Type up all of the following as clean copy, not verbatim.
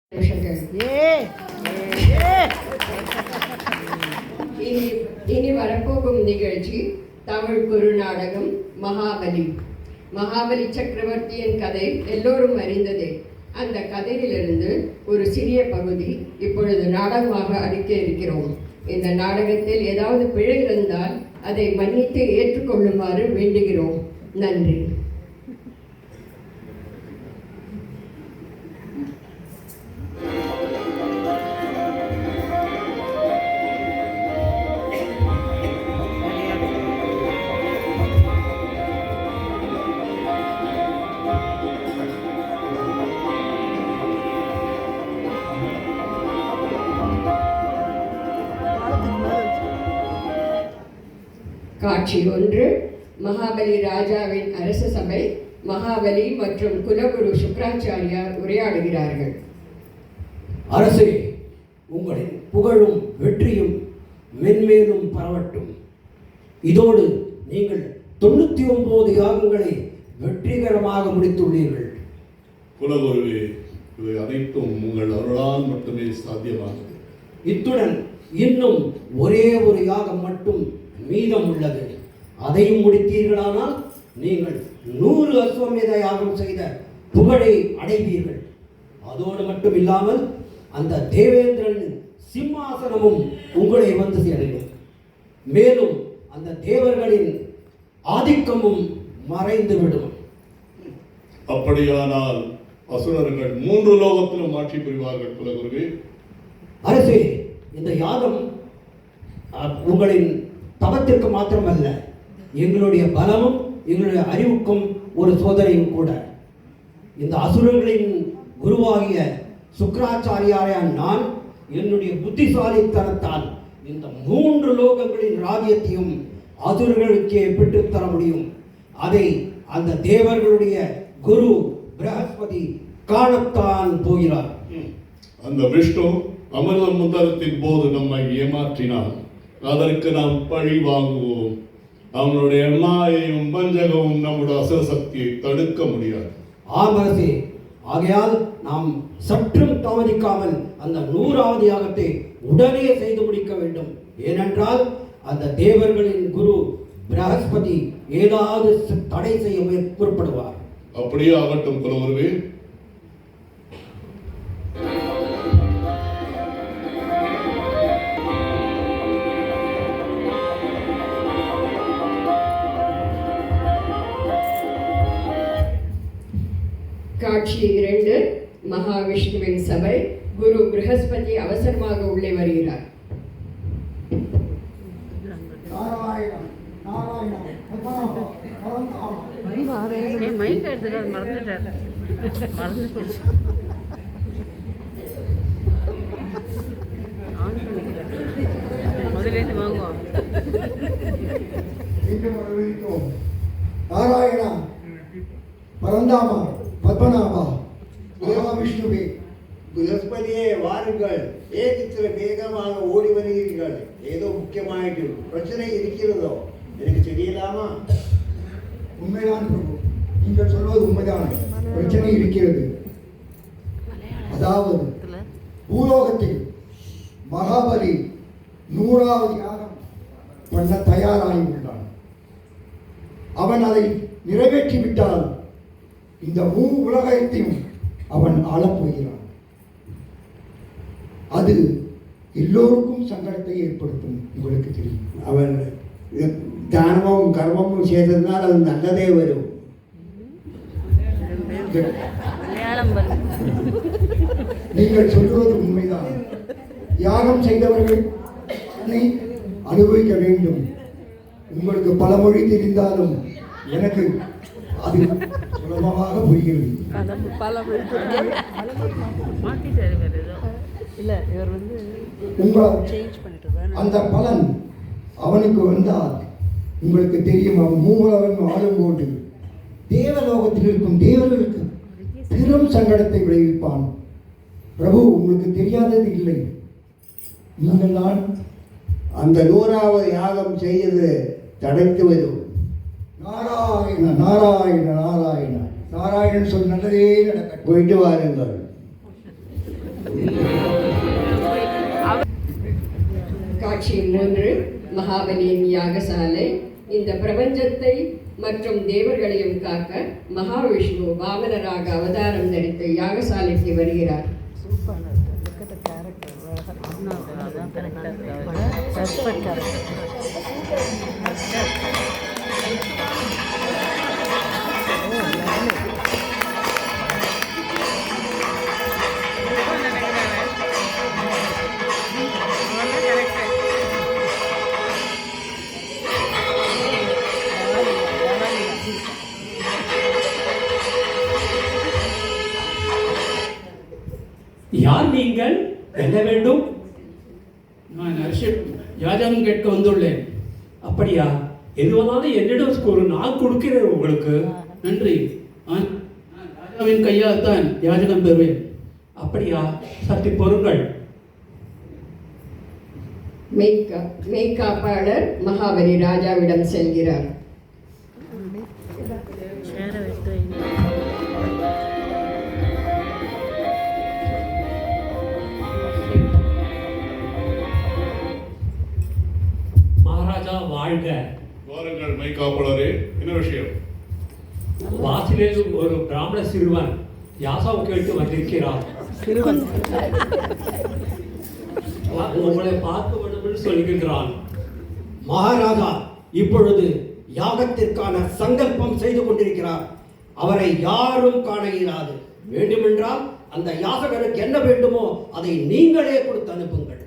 இனி வரப்போகும் நிகழ்ச்சி தமிழ் குறு நாடகம் மகாபலி. மகாபலி சக்கரவர்த்தியின் கதை எல்லோரும் அறிந்ததே. அந்த கதையிலிருந்து ஒரு சிறிய பகுதி இப்பொழுது நாடகமாக அளிக்க இருக்கிறோம். இந்த நாடகத்தில் ஏதாவது பிழை இருந்தால் அதை மன்னித்து ஏற்றுக்கொள்ளுமாறு வேண்டுகிறோம். நன்றி. காட்சி 1. மகாபலி ராஜாவின் அரச சபை. மகாபலி மற்றும் குலகுரு சுக்ராச்சாரியார் உரையாடுகிறார்கள். அரசே, உங்களின் புகழும் வெற்றியும் மென்மேலும் பரவட்டும். இதோடு நீங்கள் 99 யாகங்களை வெற்றிகரமாக முடித்துள்ளீர்கள். குலகுருவே, இவை அனைத்தும் உங்கள் அருளால் மட்டுமே சாத்தியமானது. இத்துடன் இன்னும் ஒரே ஒரு யாகம் மட்டும் மீதம் உள்ளது. அதையும் முடித்தீர்களானால் நீங்கள் 100 அஸ்வமேத யாகம் செய்த புகழை அடைவீர்கள். அதோடு மட்டும் இல்லாமல் அந்த தேவேந்திரன் சிம்மாசனமும் உங்களை வந்து சேரும். மேலும் அந்த தேவர்களின் ஆதிக்கமும் மறைந்துவிடும். அப்படியானால் அசுரர்கள் 3 லோகத்திலும் ஆட்சி புரிவார்கள். குலகுருவே, அரசே, இந்த யாகம் உங்களின் தவத்திற்கு மாத்திரமல்ல, எங்களுடைய பலமும் எங்களுடைய அறிவுக்கும் ஒரு சோதனையும் கூட. இந்த அசுரர்களின் குருவாகிய சுக்ராச்சாரியார நான் என்னுடைய புத்திசாலித்தனத்தால் இந்த 3 லோகங்களின் ராஜ்யத்தையும் அசுரர்களுக்கே பெற்றுத்தர முடியும். அதை அந்த தேவர்களுடைய குரு பிரகஸ்பதி காணத்தான் போகிறார். அந்த விஷ்ணு அமிர்த முந்தரத்தின் போது நம்மை ஏமாற்றினார். அதற்கு நாம் பழி வாங்குவோம். அவனுடைய மாயையும் வஞ்சகமும் நம்முடைய அசுர சக்தியை தடுக்க முடியாது. ஆமரசே, ஆகையால் நாம் சற்றும் தாமதிக்காமல் அந்த 100வது யாகத்தை உடனே செய்து முடிக்க வேண்டும். ஏனென்றால் அந்த தேவர்களின் குரு பிரகஸ்பதி ஏதாவது தடை செய்ய முற்படுவார். அப்படியே ஆகட்டும் குலகுருவே. காட்சி 2. மகாவிஷ்ணுவின் சபை. குரு பிரகஸ்பதி அவசரமாக உள்ளே வருகிறார். நாராயணா, பரந்தாமா, பத்மநாபா, தேவா விஷ்ணுவே, பிரகஸ்பதியே வாருங்கள். ஏன் இத்தனை வேகமாக ஓடி வருகிறீர்கள்? ஏதோ முக்கியமாயிட்டு பிரச்சனை இருக்கிறதோ? எனக்கு தெரியலாமா? உண்மைதான் பிரபு, நீங்கள் சொல்வது உண்மைதான். பிரச்சனை இருக்கிறது. அதாவது பூலோகத்தில் மகாபலி 100வது யாகம் பண்ண தயாராகி உள்ளான். அவன் அதை நிறைவேற்றிவிட்டால் இந்த உலகத்தையும் அவன் ஆளப்போகிறான். அது எல்லோருக்கும் சங்கடத்தை ஏற்படுத்தும். உங்களுக்கு தெரியும். அவன் தானமும் கர்மமும் செய்ததுனால் அது நல்லதே வரும். நீங்கள் சொல்வது உண்மைதான். யாகம் செய்தவர்கள் அனுபவிக்க வேண்டும். உங்களுக்கு பல மொழி தெரிந்தாலும் எனக்கு அது சுலபமாக புரிகிறது. அந்த பலன் அவனுக்கு வந்தால் உங்களுக்கு தெரியும். அவன் மூவலவன் ஆளும் போது தேவலோகத்தில் இருக்கும் தேவர்களுக்கு பெரும் சங்கடத்தை விளைவிப்பான். பிரபு, உங்களுக்கு தெரியாதது இல்லை. நீங்கள் தான் அந்த 100வது யாகம் செய்து தடைத்து வரும். நாராயண நாராயண நாராயண நாராயணன் சொல் நல்லதே நடக்க. போயிட்டு வாருங்கள். காட்சி 3 மகாபலியின் யாகசாலை. இந்த பிரபஞ்சத்தை மற்றும் தேவர்களையும் காக்க மகாவிஷ்ணு வாமனராக அவதாரம் தரித்து யாகசாலைக்கு வருகிறார். யார் நீங்கள்? என்ன வேண்டும்? நான் யாஜகம் கேட்க வந்துள்ளேன். அப்படியா? எதுவானாலும் என்னிடம் கூறு, நான் கொடுக்கிறேன் உங்களுக்கு. நன்றி. நான் ராஜாவின் கையால் தான் யாஜகம் பெறுவேன். அப்படியா? சற்று பொறுங்கள். மெய்காப்பாளர் மகாபலி ராஜாவிடம் செல்கிறார். மகாராஜா வாழ்க. வாருங்கள் மெய்காப்பாளரே, என்ன விஷயம்? வாசலில் ஒரு பிராமண சிறுவன் யாசம் கேட்டு வந்திருக்கிறார். உங்களை பார்க்க வேண்டும் என்று சொல்கின்றான். மகாராஜா இப்பொழுது யாகத்திற்கான சங்கல்பம் செய்து கொண்டிருக்கிறார். அவரை யாரும் காண இயலாது. வேண்டுமென்றால் அந்த யாசகருக்கு என்ன வேண்டுமோ அதை நீங்களே கொடுத்து அனுப்புங்கள்.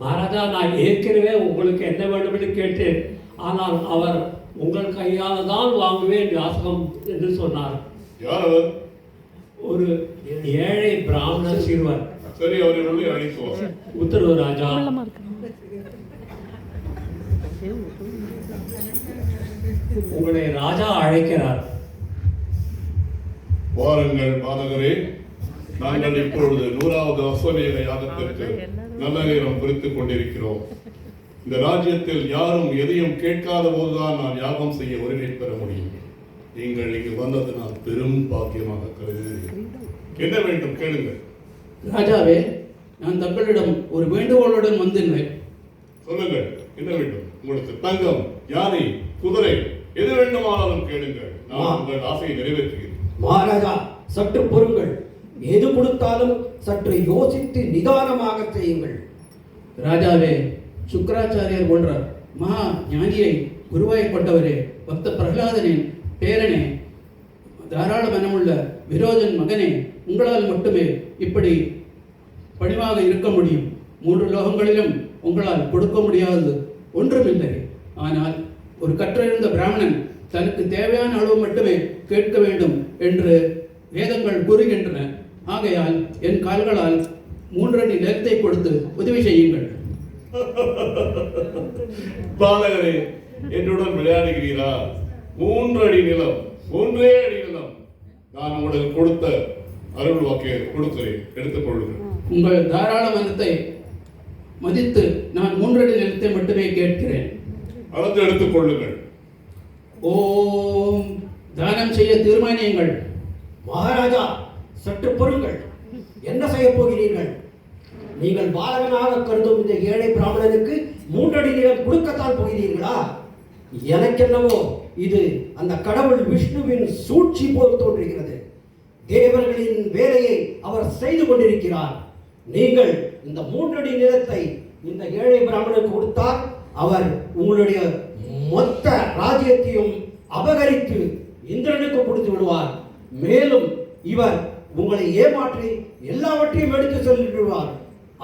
மகாராஜா, நான் ஏற்கனவே உங்களுக்கு என்ன வேண்டும் என்று கேட்டேன். ஆனால் அவர் உங்கள் கையால் தான் வாங்குவேன் யாசகம் என்று சொன்னார். யார் அவர்? ஒரு ஏழை பிராமண சிறுவர். சரி, அவரை உள்ளே அழைத்துவார். உத்தரவு ராஜா. உங்களை ராஜா அழைக்கிறார். வாருங்கள் பாதகரே, நாங்கள் இப்பொழுது 100வது அஸ்வமேத யாகத்திற்கு நல்ல நேரம் குறித்துக் கொண்டிருக்கிறோம். இந்த ராஜ்யத்தில் யாரும் எதையும் கேட்காத போதுதான் நான் யாகம் செய்ய உரிமை பெற முடியும். நீங்கள் இங்கு வந்தது நான் பெரும் பாக்கியமாக கருதுகிறேன். என்ன வேண்டும் கேளுங்கள். ராஜாவே, நான் தங்களிடம் ஒரு வேண்டுகோளுடன் வந்துள்ளேன். சொல்லுங்கள், என்ன வேண்டும்? உங்களுக்கு தங்கம், யானை, குதிரை எது வேண்டுமானாலும் கேளுங்கள். நான் உங்கள் ஆசையை நிறைவேற்றுகிறேன். மகாராஜா சற்று பொறுங்கள். எது கொடுத்தாலும் சற்று யோசித்து நிதானமாக செய்யுங்கள். ராஜாவே, சுக்கராச்சாரியர் போன்ற மகா ஞானியை குருவாய் கொண்டவரே, பக்த பிரகலாதனின் பேரனே, தாராள மனமுள்ள விரோதன் மகனே, உங்களால் மட்டுமே இப்படி பணிவாக இருக்க முடியும். 3 லோகங்களிலும் உங்களால் கொடுக்க முடியாதது ஒன்றுமில்லை. ஆனால் ஒரு கற்றறிந்த பிராமணன் தனக்கு தேவையான அளவு மட்டுமே கேட்க வேண்டும் என்று வேதங்கள் கூறுகின்றன. ஆகையால் என் கால்களால் 3 அடி நிலத்தை கொடுத்து உதவி செய்யுங்கள். பாலகரே, என்னுடன் விளையாடுகிறீரா? 3 அடி நிலம், 3 அடி நிலம் நான் உங்களுக்கு கொடுத்த அருள் வாக்கை கொடுக்கிறேன், எடுத்துக் கொள்ளுங்கள். உங்கள் தாராள மனத்தை மதித்து நான் 3 அடி நிலத்தை மட்டுமே கேட்கிறேன். அளந்து எடுத்துக் கொள்ளுங்கள். ஓம், தானம் செய்ய தீர்மானியுங்கள். மகாராஜா சற்று பொறுங்கள். என்ன செய்ய போகிறீர்கள்? நீங்கள் பாலகனாக கருதும் இந்த ஏழை பிராமணனுக்கு 3 அடி நிலம் கொடுக்கத்தான் போகிறீர்களா? எனக்கென்னவோ இது அந்த கடவுள் விஷ்ணுவின் சூழ்ச்சி போல் தோன்றுகிறது. தேவர்களின் வேலையை அவர் செய்து கொண்டிருக்கிறார். நீங்கள் இந்த 3 அடி நிலத்தை இந்த ஏழை பிராமணனுக்கு கொடுத்தால் அவர் உங்களுடைய மொத்த ராஜ்யத்தையும் அபகரித்து இந்திரனுக்கு கொடுத்து விடுவார். மேலும் இவர் உங்களை ஏமாற்றி எல்லாவற்றையும் எடுத்து செல்லிவிடுவார்.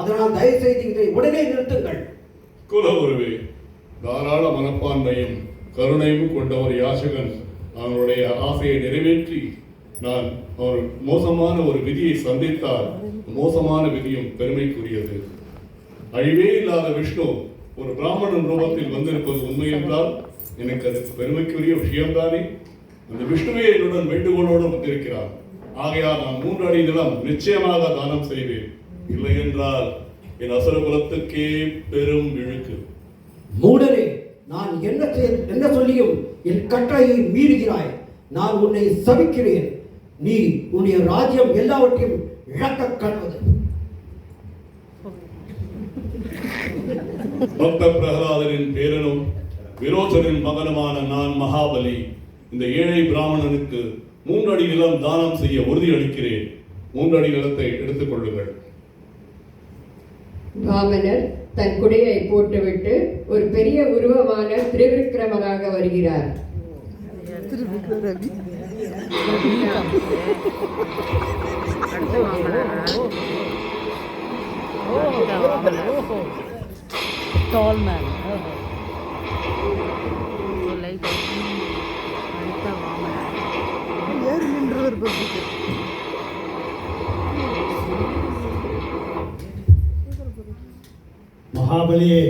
அதனால் தயவு செய்து இதை உடனே நிறுத்துங்கள். குலகுருவே, தாராள மனப்பான்மையும் கருணையும் கொண்ட ஒரு யாசகன் அவனுடைய ஆசையை நிறைவேற்றி நான் அவர் மோசமான ஒரு விதியை சந்தித்தால் மோசமான விதியும் பெருமைக்குரியது. அழிவே இல்லாத விஷ்ணு ஒரு பிராமணன் ரூபத்தில் வந்திருப்பது உண்மை என்றால் எனக்கு அதுக்கு பெருமைக்குரிய விஷயம்தானே. அந்த விஷ்ணுவே என்னுடன் வேண்டுகோளோடு வந்திருக்கிறார். ஆகையால் நான் 3 அடி நிலம் நிச்சயமாக தானம் செய்வேன். இல்லை என்றால் என் அசுர குலத்துக்கே பெரும் இழுக்கு. மூடரே, நான் என்ன சொல்லியும் என் கட்டளையை மீறுகிறாய். நான் உன்னை சபிக்கிறேன். நீ உன்னுடைய ராஜ்யம் எல்லாவற்றையும் இழக்க கற்பது. பக்த பிரகலாதனின் பேரனும் விரோச்சனின் மகனுமான நான் மகாபலி இந்த ஏழை பிராமணனுக்கு 3 அடி நிலம் தானம் செய்ய உறுதியளிக்கிறேன். 3 அடி நிலத்தை எடுத்துக் கொள்ளுங்கள். வாமனர் தன் குடையை போட்டுவிட்டு ஒரு பெரிய உருவமான திருவிக்கிரமராக வருகிறார். Tall man. மகாபலியே,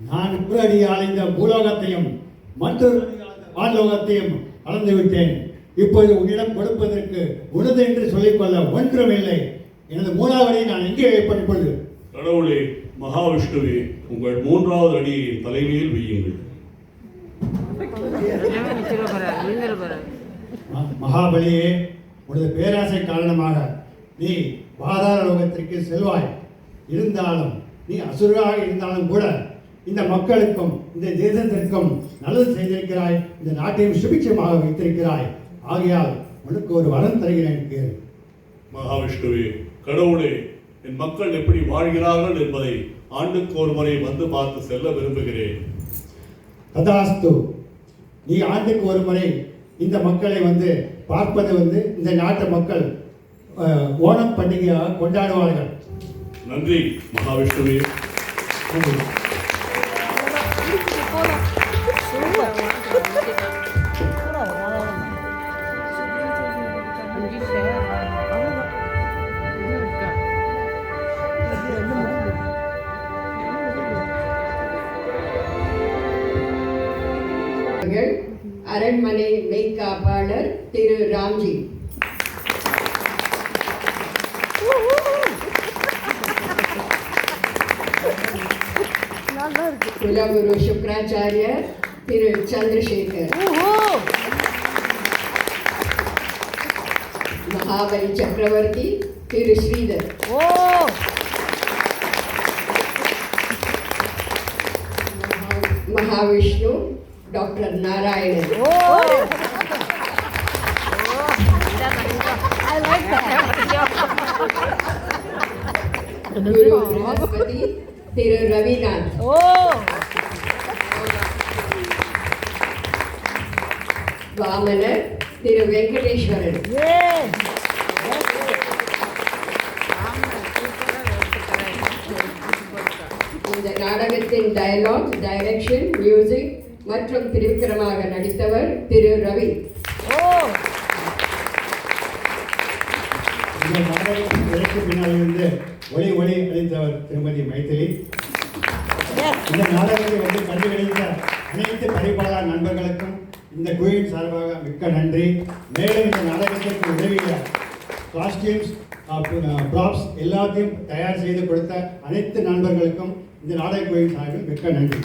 நான் அடியால் இந்த பூலோகத்தையும் மற்றொரு வான்லோகத்தையும் அளந்து விட்டேன். இப்போது உன்னிடம் கொடுப்பதற்கு உனது என்று சொல்லிக்கொள்ள ஒன்றுமில்லை. எனது 3வது அடியை நான் எங்கே வைப்பது? கடவுளே, மகாவிஷ்ணுவே, உங்கள் 3வது அடியை தலைமையில் வையுங்கள். மகாபலியே, உனது பேராசை காரணமாக நீ பாதாள லோகத்திற்கு செல்வாய். இருந்தாலும் நீ அசுராக இருந்தாலும் கூட இந்த மக்களுக்கும் இந்த தேசத்திற்கும் நல்லது செய்திருக்கிறாய். இந்த நாட்டையும் சுபிட்சமாக வைத்திருக்கிறாய். ஆகையால் உனக்கு ஒரு வரம் தருகிறேன், கேள். மகாவிஷ்ணுவே, கடவுளே, என் மக்கள் எப்படி வாழ்கிறார்கள் என்பதை ஆண்டுக்கு ஒரு முறை வந்து பார்த்து செல்ல விரும்புகிறேன். ததாஸ்து. நீ ஆண்டுக்கு ஒரு முறை இந்த மக்களை வந்து பார்ப்பது இந்த நாட்டு மக்கள் ஓணம் பண்டிகையாக கொண்டாடுவார்கள். நன்றி மகாவிஷ்ணுவே. நன்றி. அரண்மனை மெய்காப்பாளர் திரு ராம்ஜி. குலகுரு சுக்ராச்சாரியர் திரு சந்திரசேகர். மகாபலி சக்கரவர்த்தி திரு ஸ்ரீதர். மகாவிஷ்ணு டாக்டர் நாராயணன். குரு பிரகஸ்பதி திரு ரவிநாத். வாமனர் திரு வெங்கடேஸ்வரன். இந்த நாடகத்தின் டயலாக், டைரக்ஷன், மியூசிக் மற்றும் திருவிக்கிரமாக நடித்தவர் திரு ரவி. இந்த நாடகத்தின் திரைக்கு பின்னால் இருந்து ஒளி அளித்தவர் திருமதி மைதிலி. இந்த நாடகத்தை கண்டுகளித்த அனைத்து படைப்பாளர் நண்பர்களுக்கும் இந்த குழுவின் சார்பாக மிக்க நன்றி. மேலும் இந்த நாடகத்திற்கு உதவிய காஸ்டியூம்ஸ், ப்ராப்ஸ் எல்லாத்தையும் தயார் செய்து கொடுத்த அனைத்து நண்பர்களுக்கும் இந்த நாடக குழுவின் சார்பில் மிக்க நன்றி.